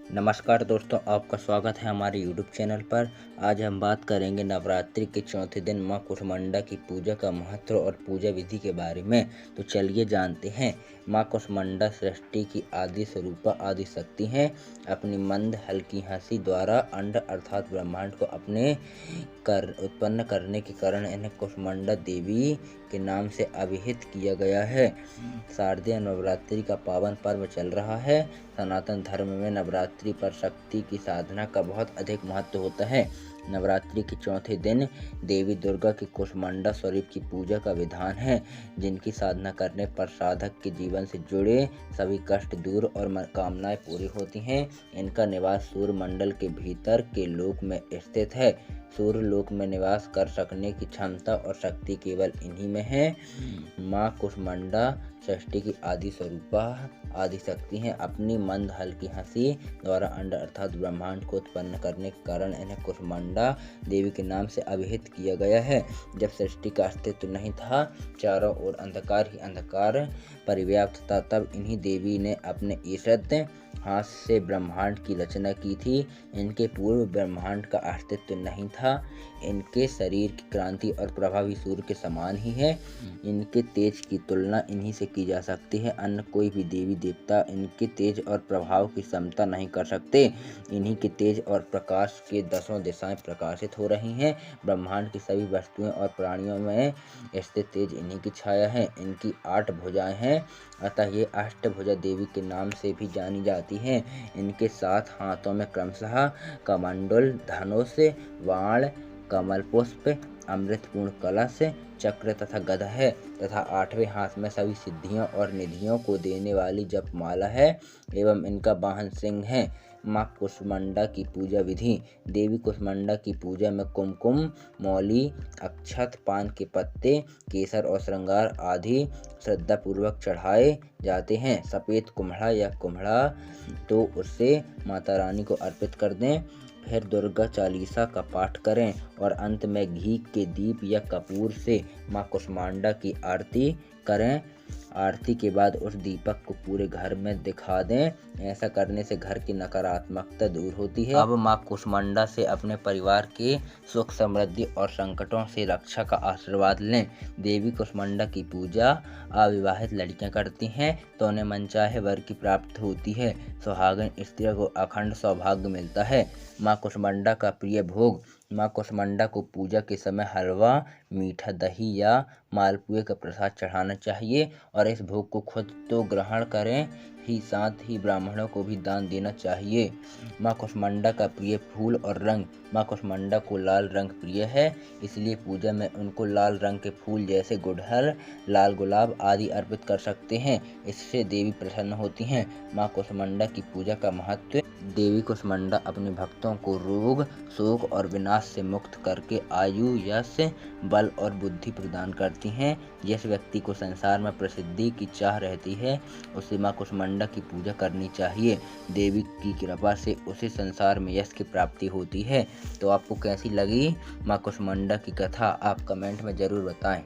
नमस्कार दोस्तों, आपका स्वागत है हमारे YouTube चैनल पर। आज हम बात करेंगे नवरात्रि के चौथे दिन माँ कुष्मांडा की पूजा का महत्व और पूजा विधि के बारे में। तो चलिए जानते हैं। माँ कुष्मांडा सृष्टि की आदि स्वरूपा आदि शक्ति हैं। अपनी मंद हल्की हंसी द्वारा अंड अर्थात ब्रह्मांड को अपने उत्पन्न करने के कारण इन्हें कुष्मांडा देवी के नाम से अभिहित किया गया है। शारदीय नवरात्रि का पावन पर्व चल रहा है। सनातन धर्म में नवरात्रि पर शक्ति की साधना का बहुत अधिक महत्व होता है। नवरात्रि के चौथे दिन देवी दुर्गा की कुष्मांडा स्वरूप की पूजा का विधान है, जिनकी साधना करने पर साधक के जीवन से जुड़े सभी कष्ट दूर और कामनाएं पूरी होती हैं। इनका निवास सूर्य मंडल के भीतर के लोक में स्थित है। सूर्य लोक में निवास कर सकने की क्षमता और शक्ति केवल इन्हीं में है। माँ कुष्मांडा सृष्टि की आदि स्वरूपा आदि शक्ति हैं। अपनी मंद हल्की हंसी द्वारा अंड अर्थात ब्रह्मांड को उत्पन्न करने के कारण इन्हें कुष्मांडा देवी के नाम से अभिहित किया गया है। जब सृष्टि का अस्तित्व नहीं था, चारों ओर अंधकार ही अंधकार परिव्याप्त था, तब इन्हीं देवी ने अपने ईशद हाथ से ब्रह्मांड की रचना की थी। इनके पूर्व ब्रह्मांड का अस्तित्व नहीं था। इनके शरीर की क्रांति और प्रभाव सूर्य के समान ही है। इनके तेज की तुलना इन्हीं से की जा सकती है। अन्य कोई भी देवी देवता इनके तेज और प्रभाव की क्षमता नहीं कर सकते। इन्हीं के तेज और प्रकाश के दसों दिशाएं प्रकाशित हो रही हैं। ब्रह्मांड की सभी वस्तुएं और प्राणियों में स्थित तेज इन्हीं की छाया है। इनकी 8 भुजाएं हैं, अतः ये अष्टभुजा देवी के नाम से भी जानी जाती हैं। इनके 7 हाथों में क्रमशः कमंडल, धनुष, बाण, कमल पुष्प, अमृतपूर्ण कलश, चक्र तथा गदा है तथा 8वें हाथ में सभी सिद्धियों और निधियों को देने वाली जपमाला है एवं इनका वाहन सिंह है। माँ कुष्मांडा की पूजा विधि। देवी कुष्मांडा की पूजा में कुमकुम, मौली, अक्षत, पान के पत्ते, केसर और श्रृंगार आदि श्रद्धापूर्वक चढ़ाए जाते हैं। सफ़ेद कुम्हड़ा या कुम्हड़ा तो उससे माता रानी को अर्पित कर दें। फिर दुर्गा चालीसा का पाठ करें और अंत में घी के दीप या कपूर से माँ कुष्मांडा की आरती करें। आरती के बाद उस दीपक को पूरे घर में दिखा दें। ऐसा करने से घर की नकारात्मकता दूर होती है। अब माँ कुष्मांडा से अपने परिवार के सुख समृद्धि और संकटों से रक्षा का आशीर्वाद लें। देवी कुष्मांडा की पूजा अविवाहित लड़कियां करती हैं तो उन्हें मनचाहे वर की प्राप्ति होती है। सुहागन स्त्रियों को अखंड सौभाग्य मिलता है। माँ कुष्मांडा का प्रिय भोग। माँ कुष्मांडा को पूजा के समय हलवा, मीठा दही या मालपुए का प्रसाद चढ़ाना चाहिए और इस भोग को खुद तो ग्रहण करें ही साथ ही ब्राह्मणों को भी दान देना चाहिए। माँ कुष्मांडा का प्रिय फूल और रंग। माँ कुष्मांडा को लाल रंग प्रिय है, इसलिए पूजा में उनको लाल रंग के फूल जैसे गुड़हल, लाल गुलाब आदि अर्पित कर सकते हैं। इससे देवी प्रसन्न होती हैं। माँ कुष्मांडा की पूजा का महत्व। देवी कुष्मांडा अपने भक्तों को रोग, शोक और विनाश से मुक्त करके आयु, यश, बल और बुद्धि प्रदान करती हैं। जिस व्यक्ति को संसार में प्रसिद्धि की चाह रहती है, उसे माँ कुष्मांडा की पूजा करनी चाहिए। देवी की कृपा से उसे संसार में यश की प्राप्ति होती है। तो आपको कैसी लगी माँ कुष्मांडा की कथा, आप कमेंट में ज़रूर बताएं।